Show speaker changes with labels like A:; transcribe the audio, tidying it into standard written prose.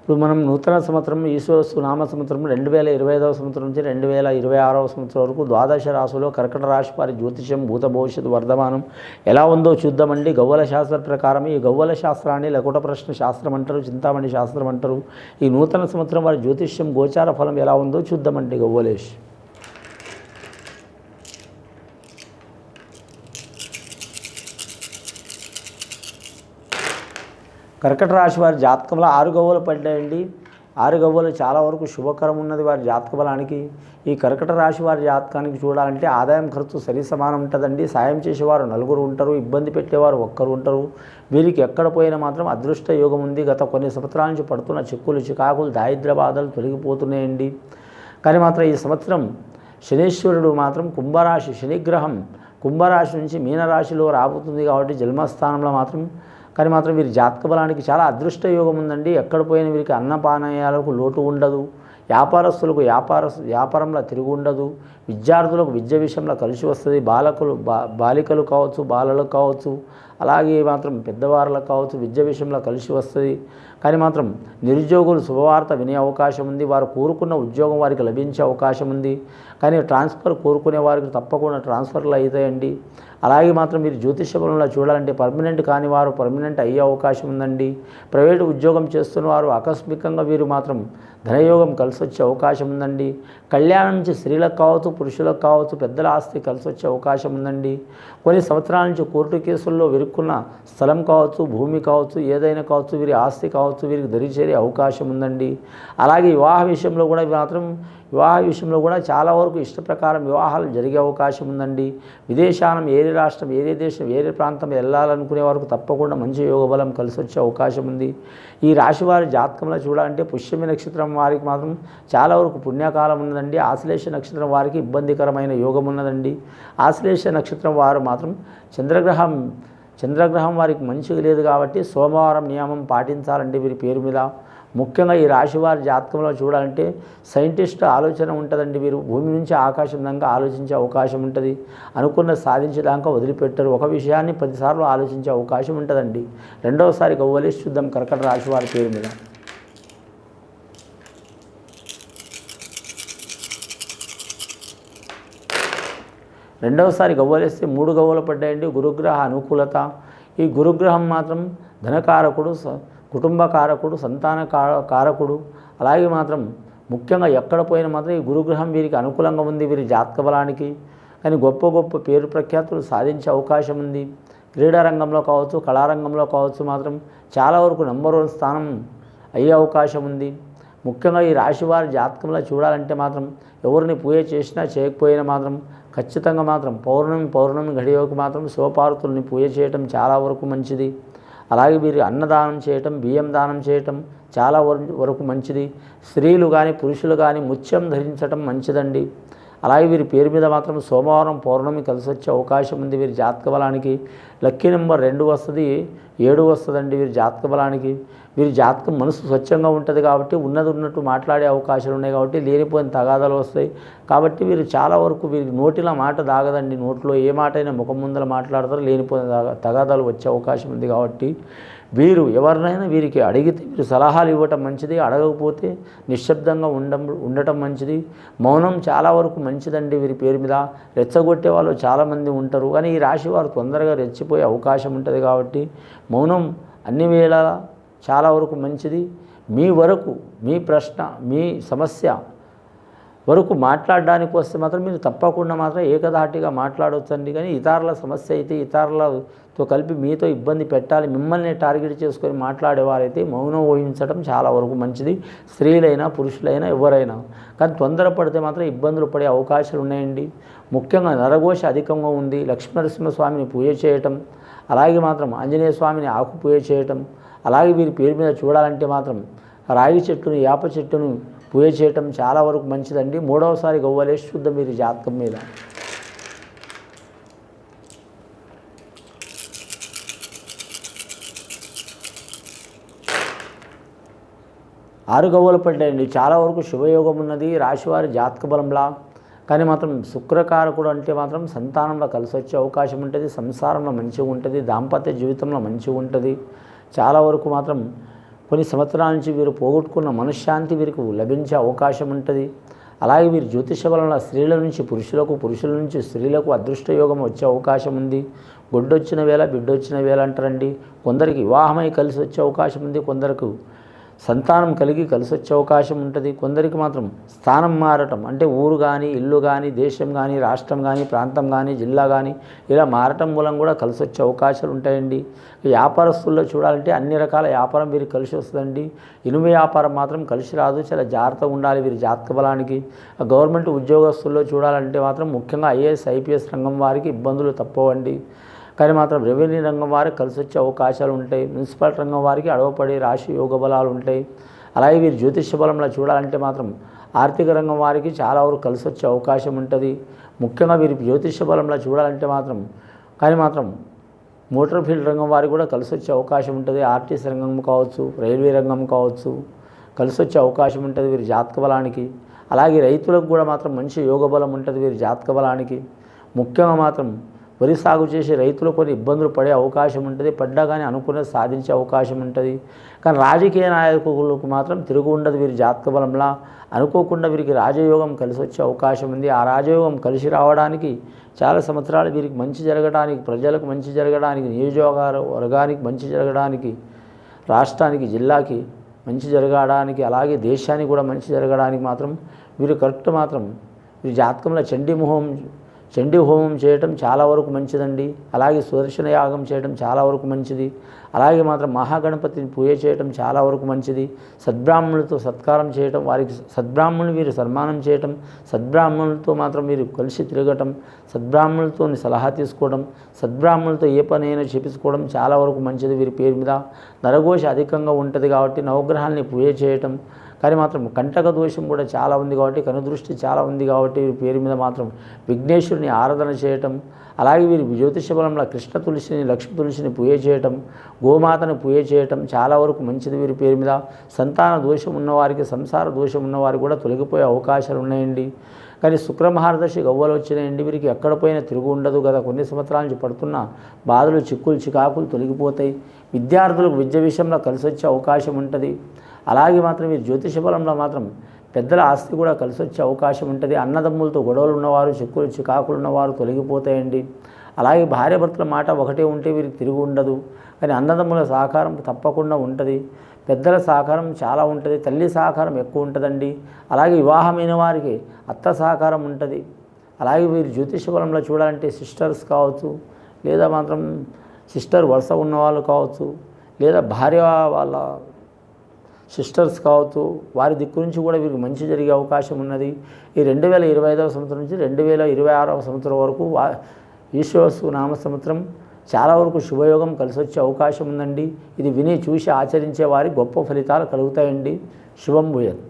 A: ఇప్పుడు మనం నూతన సంవత్సరం ఈశ్వరస్తు నామ సంవత్సరం 2025వ సంవత్సరం నుంచి 2026వ సంవత్సరం వరకు ద్వాదశ రాశిలో కర్కట రాశి వారి జ్యోతిష్యం భూత భవిష్యత్తు వర్ధమానం ఎలా ఉందో చూద్దామండి. గవ్వల శాస్త్ర ప్రకారం ఈ గవ్వల శాస్త్రాన్ని లకుట ప్రశ్న శాస్త్రం అంటారు, చింతామణి శాస్త్రం అంటారు. ఈ నూతన సంవత్సరం వారి జ్యోతిష్యం గోచార ఫలం ఎలా ఉందో చూద్దామండి. గవ్వలేష్ కర్కట రాశి వారి జాతకంలో 6 గవ్వలు పడ్డాయండి. 6 గవ్వలు చాలా వరకు శుభకరం ఉన్నది వారి జాతక బలానికి. ఈ కర్కట రాశి వారి జాతకానికి చూడాలంటే ఆదాయం ఖర్చు సరి సమానం ఉంటుందండి. సాయం చేసేవారు 4 ఉంటారు, ఇబ్బంది పెట్టేవారు 1 ఉంటారు. వీరికి ఎక్కడ పోయినా మాత్రం అదృష్ట యోగం ఉంది. గత కొన్ని సంవత్సరాల నుంచి పడుతున్న చిక్కులు చికాకులు దారిద్ర్య బాధలు తొలగిపోతున్నాయండి. కానీ మాత్రం ఈ సంవత్సరం శనీశ్వరుడు మాత్రం కుంభరాశి శనిగ్రహం కుంభరాశి నుంచి మీనరాశిలో రాబోతుంది కాబట్టి జన్మస్థానంలో మాత్రం కానీ మాత్రం వీరి జాతక బలానికి చాలా అదృష్ట యోగం ఉందండి. ఎక్కడ పోయిన వీరికి అన్నపానీయాలకు లోటు ఉండదు. వ్యాపారస్తులకు వ్యాపారంలో తిరుగు ఉండదు. విద్యార్థులకు విద్య విషయంలో కలిసి వస్తుంది. బాలికలు కావచ్చు, బాలలకు కావచ్చు, అలాగే మాత్రం పెద్దవాళ్ళకు కావచ్చు విద్య విషయంలో కలిసి వస్తుంది. కానీ మాత్రం నిరుద్యోగులు శుభవార్త వినే అవకాశం ఉంది. వారు కోరుకున్న ఉద్యోగం వారికి లభించే అవకాశం ఉంది. కానీ ట్రాన్స్ఫర్ కోరుకునే వారికి తప్పకుండా ట్రాన్స్ఫర్లు అవుతాయండి. అలాగే మాత్రం మీరు జ్యోతిష బలంలో చూడాలంటే పర్మనెంట్ కాని వారు పర్మనెంట్ అయ్యే అవకాశం ఉందండి. ప్రైవేటు ఉద్యోగం చేస్తున్న వారు ఆకస్మికంగా వీరు మాత్రం ధనయోగం కలిసి వచ్చే అవకాశం ఉందండి. కళ్యాణం నుంచి స్త్రీలకు కావచ్చు, పురుషులకు కావచ్చు పెద్దల ఆస్తి కలిసి వచ్చే అవకాశం ఉందండి. కొన్ని సంవత్సరాల నుంచి కోర్టు కేసుల్లో విరుక్కున్న స్థలం కావచ్చు, భూమి కావచ్చు, ఏదైనా కావచ్చు, వీరి ఆస్తి కావచ్చు వీరికి దరిచేరే అవకాశం ఉందండి. అలాగే వివాహ విషయంలో కూడా చాలా వరకు ఇష్ట ప్రకారం వివాహాలు జరిగే అవకాశం ఉందండి. విదేశానం ఏరే రాష్ట్రం, ఏరే దేశం, ఏరే ప్రాంతం వెళ్ళాలనుకునే వారికి తప్పకుండా మంచి యోగ బలం కలిసి వచ్చే అవకాశం ఉంది. ఈ రాశి వారి జాతకంలో చూడాలంటే పుష్యమి నక్షత్రం వారికి మాత్రం చాలా వరకు పుణ్యకాలం ఉన్నదండి. ఆశ్లేష నక్షత్రం వారికి ఇబ్బందికరమైన యోగం ఉన్నదండి. ఆశ్లేష నక్షత్రం వారు మాత్రం చంద్రగ్రహం వారికి మంచిగా లేదు కాబట్టి సోమవారం నియమం పాటించాలండి వీరి పేరు మీద. ముఖ్యంగా ఈ రాశి వారి జాతకంలో చూడాలంటే సైంటిస్ట్ ఆలోచన ఉంటుందండి. వీరు భూమి నుంచి ఆకాశం దాకా ఆలోచించే అవకాశం ఉంటుంది. అనుకున్న సాధించేదాకా వదిలిపెట్టరు. ఒక విషయాన్ని 10 సార్లు ఆలోచించే అవకాశం ఉంటుందండి. రెండవసారి గవ్వలేసి చూద్దాం కర్కట రాశి వారి పేరు మీద. రెండవసారి గవ్వలేస్తే 3 గవ్వలు పడ్డాయండి. గురుగ్రహ అనుకూలత. ఈ గురుగ్రహం మాత్రం ధనకారకుడు, కుటుంబకారకుడు, సంతాన కారకుడు. అలాగే మాత్రం ముఖ్యంగా ఎక్కడ పోయినా మాత్రం ఈ గురుగ్రహం వీరికి అనుకూలంగా ఉంది వీరి జాతక బలానికి. కానీ గొప్ప గొప్ప పేరు ప్రఖ్యాతులు సాధించే అవకాశం ఉంది. క్రీడా రంగంలో కావచ్చు, కళారంగంలో కావచ్చు మాత్రం చాలా వరకు నంబర్ 1 స్థానం అయ్యే అవకాశం ఉంది. ముఖ్యంగా ఈ రాశి వారి జాతకంలో చూడాలంటే మాత్రం ఎవరిని పూజ చేసినా చేయకపోయినా మాత్రం ఖచ్చితంగా మాత్రం పౌర్ణమి గడియకు మాత్రం శివపార్వతుల్ని పూజ చేయటం చాలా వరకు మంచిది. అలాగే వీరు అన్నదానం చేయటం, బియ్యం దానం చేయటం చాలా వరకు మంచిది. స్త్రీలు కానీ పురుషులు కానీ ముత్యం ధరించటం మంచిదండి. అలాగే వీరి పేరు మీద మాత్రం సోమవారం పౌర్ణమి కలిసి వచ్చే అవకాశం ఉంది వీరి జాతక బలానికి. లక్కీ నెంబర్ 2 వస్తుంది, 7 వస్తుందండి వీరి జాతక బలానికి. వీరి జాతకం మనసు స్వచ్ఛంగా ఉంటుంది కాబట్టి ఉన్నట్టు మాట్లాడే అవకాశాలు ఉన్నాయి కాబట్టి లేనిపోయిన తగాదాలు వస్తాయి. కాబట్టి వీరు చాలా వరకు వీరికి నోటిలో మాట దాగదండి. నోట్లో ఏ మాట అయినా ముఖం ముందర మాట్లాడతారు. లేనిపోయిన తగాదాలు వచ్చే అవకాశం ఉంది కాబట్టి వీరు ఎవరినైనా వీరికి అడిగితే వీరు సలహాలు ఇవ్వటం మంచిది. అడగకపోతే నిశ్శబ్దంగా ఉండటం మంచిది. మౌనం చాలా వరకు మంచిదండి వీరి పేరు మీద. రెచ్చగొట్టే వాళ్ళు చాలామంది ఉంటారు. కానీ ఈ రాశి వారు తొందరగా రెచ్చిపోయే అవకాశం ఉంటుంది కాబట్టి మౌనం అన్ని వేళలా చాలా వరకు మంచిది. మీ వరకు మీ ప్రశ్న, మీ సమస్య వరకు మాట్లాడడానికి వస్తే మాత్రం మీరు తప్పకుండా మాత్రం ఏకధాటిగా మాట్లాడవచ్చండి. కానీ ఇతరుల సమస్య అయితే ఇతరులతో కలిపి మీతో ఇబ్బంది పెట్టాలి, మిమ్మల్ని టార్గెట్ చేసుకొని మాట్లాడేవారైతే మౌనం వహించడం చాలా వరకు మంచిది. స్త్రీలైనా పురుషులైనా ఎవరైనా. కానీ తొందరపడితే మాత్రం ఇబ్బందులు పడే అవకాశాలు ఉన్నాయండి. ముఖ్యంగా నరఘోష అధికంగా ఉంది. లక్ష్మీనరసింహస్వామిని పూజ చేయటం, అలాగే మాత్రం ఆంజనేయ స్వామిని ఆకు పూజ చేయటం, అలాగే వీరి పేరు మీద చూడాలంటే మాత్రం రాగి చెట్టును, యాప చెట్టును పూజ చేయటం చాలా వరకు మంచిదండి. 3వసారి గవ్వలేసి చూద్దాం వీరి జాతకం మీద. ఆరు గవ్వలు పడ్డాయండి. చాలా వరకు శుభయోగం ఉన్నది రాశివారి జాతక బలంలా. కానీ మాత్రం శుక్రకారకుడు అంటే మాత్రం సంతానంలో కలిసి వచ్చే అవకాశం ఉంటుంది. సంసారంలో మంచిగా ఉంటుంది. దాంపత్య జీవితంలో మంచిగా ఉంటుంది. చాలా వరకు మాత్రం కొన్ని సంవత్సరాల నుంచి వీరు పోగొట్టుకున్న మనశ్శాంతి వీరికి లభించే అవకాశం ఉంటుంది. అలాగే వీరు జ్యోతిష వలన స్త్రీల నుంచి పురుషులకు, పురుషుల నుంచి స్త్రీలకు అదృష్ట యోగం వచ్చే అవకాశం ఉంది. గొడ్డొచ్చిన వేళ బిడ్డొచ్చిన వేళ అంటారండి. కొందరికి వివాహమై కలిసి వచ్చే అవకాశం ఉంది, కొందరికి సంతానం కలిగి కలిసి వచ్చే అవకాశం ఉంటుంది. కొందరికి మాత్రం స్థానం మారటం అంటే ఊరు కానీ, ఇల్లు కానీ, దేశం కానీ, రాష్ట్రం కానీ, ప్రాంతం కానీ, జిల్లా కానీ ఇలా మారటం మూలం కూడా కలిసి వచ్చే అవకాశాలు ఉంటాయండి. వ్యాపారస్తుల్లో చూడాలంటే అన్ని రకాల వ్యాపారం వీరికి కలిసి వస్తుందండి. ఇనుము వ్యాపారం మాత్రం కలిసి రాదు, చాలా జాగ్రత్తగా ఉండాలి వీరి జాతక బలానికి. గవర్నమెంట్ ఉద్యోగస్తుల్లో చూడాలంటే మాత్రం ముఖ్యంగా ఐఏఎస్, ఐపీఎస్ రంగం వారికి ఇబ్బందులు తప్పవండి. కానీ మాత్రం రెవెన్యూ రంగం వారికి కలిసి వచ్చే అవకాశాలు ఉంటాయి. మున్సిపల్ రంగం వారికి అడవపడి రాశి యోగ బలాలు ఉంటాయి. అలాగే వీరు జ్యోతిష బలంలో చూడాలంటే మాత్రం ఆర్థిక రంగం వారికి చాలా వరకు కలిసి వచ్చే అవకాశం ఉంటుంది. ముఖ్యంగా వీరి జ్యోతిష బలంలో చూడాలంటే మాత్రం మోటార్ ఫీల్డ్ రంగం వారికి కూడా కలిసి వచ్చే అవకాశం ఉంటుంది. ఆర్టీసీ రంగం కావచ్చు, రైల్వే రంగం కావచ్చు, కలిసి వచ్చే అవకాశం ఉంటుంది వీరి జాతక బలానికి. అలాగే రైతులకు కూడా మాత్రం మంచి యోగ బలం ఉంటుంది వీరి జాతక బలానికి. ముఖ్యంగా మాత్రం వరి సాగు చేసే రైతులు కొన్ని ఇబ్బందులు పడే అవకాశం ఉంటుంది, పడ్డా కానీ అనుకున్నది సాధించే అవకాశం ఉంటుంది. కానీ రాజకీయ నాయకులకు మాత్రం తిరుగు ఉండదు వీరి జాతక బలంలా. అనుకోకుండా వీరికి రాజయోగం కలిసి వచ్చే అవకాశం ఉంది. ఆ రాజయోగం కలిసి రావడానికి చాలా సంవత్సరాలు వీరికి మంచి జరగడానికి, ప్రజలకు మంచి జరగడానికి, నియోజకవర్గానికి మంచి జరగడానికి, రాష్ట్రానికి, జిల్లాకి మంచి జరగడానికి, అలాగే దేశానికి కూడా మంచి జరగడానికి మాత్రం వీరు కరెక్ట్ మాత్రం వీరి జాతకంలో చండీ హోమం చేయటం చాలా వరకు మంచిదండి. అలాగే సుదర్శన యాగం చేయటం చాలా వరకు మంచిది. అలాగే మాత్రం మహాగణపతిని పూజ చేయటం చాలా వరకు మంచిది. సద్బ్రాహ్మణులతో సత్కారం చేయటం, వారికి సద్బ్రాహ్మణులు వీరు సన్మానం చేయటం, సద్బ్రాహ్మణులతో మాత్రం వీరు కలిసి తిరగటం, సద్బ్రాహ్మణులతో సలహా తీసుకోవడం, సద్బ్రాహ్మణులతో ఏ పనైనా చేపించుకోవడం చాలా వరకు మంచిది. వీరి పేరు మీద నరఘోష అధికంగా ఉంటుంది కాబట్టి నవగ్రహాలని పూజ చేయటం. కానీ మాత్రం కంటక దోషం కూడా చాలా ఉంది కాబట్టి, కనుదృష్టి చాలా ఉంది కాబట్టి వీరి పేరు మీద మాత్రం విఘ్నేశ్వరుని ఆరాధన చేయటం. అలాగే వీరి జ్యోతిష బలంలో కృష్ణ తులసిని, లక్ష్మీ తులసిని పూజ చేయటం, గోమాతను పూజ చేయటం చాలా వరకు మంచిది వీరి పేరు మీద. సంతాన దోషం ఉన్నవారికి, సంసార దోషం ఉన్నవారికి కూడా తొలగిపోయే అవకాశాలు ఉన్నాయండి. కానీ శుక్రమహారదశి గవ్వలు వచ్చినాయండి. వీరికి ఎక్కడ పోయినా తిరుగు ఉండదు. గత కొన్ని సంవత్సరాల నుంచి పడుతున్న బాధలు, చిక్కులు, చికాకులు తొలగిపోతాయి. విద్యార్థులకు విద్య విషయంలో కలిసి వచ్చే అవకాశం ఉంటుంది. అలాగే మాత్రం ఈ జ్యోతిష బలంలో మాత్రం పెద్దల ఆస్తి కూడా కలిసి వచ్చే అవకాశం ఉంటుంది. అన్నదమ్ములతో గొడవలు ఉన్నవారు, చిక్కులు, చికాకులు ఉన్నవారు తొలగిపోతాయండి. అలాగే భార్యాభర్తల మాట ఒకటే ఉంటే వీరికి తిరిగి ఉండదు. కానీ అన్నదమ్ముల సహకారం తప్పకుండా ఉంటుంది. పెద్దల సహకారం చాలా ఉంటుంది. తల్లి సహకారం ఎక్కువ ఉంటుందండి. అలాగే వివాహమైన వారికి అత్త సహకారం ఉంటుంది. అలాగే వీరు జ్యోతిష బలంలో చూడాలంటే సిస్టర్స్ కావచ్చు, లేదా మాత్రం సిస్టర్ వరుస ఉన్నవాళ్ళు కావచ్చు, లేదా భార్య వాళ్ళ సిస్టర్స్ కావచ్చు, వారి దిక్కు నుంచి కూడా వీరికి మంచి జరిగే అవకాశం ఉన్నది. ఈ 2025వ సంవత్సరం నుంచి 2026వ సంవత్సరం వరకు ఈశ్వరసు నామ సంవత్సరం చాలా వరకు శుభయోగం కలిసి వచ్చే అవకాశం ఉందండి. ఇది విని చూసి ఆచరించే వారి గొప్ప ఫలితాలు కలుగుతాయండి. శుభం భూయాత్.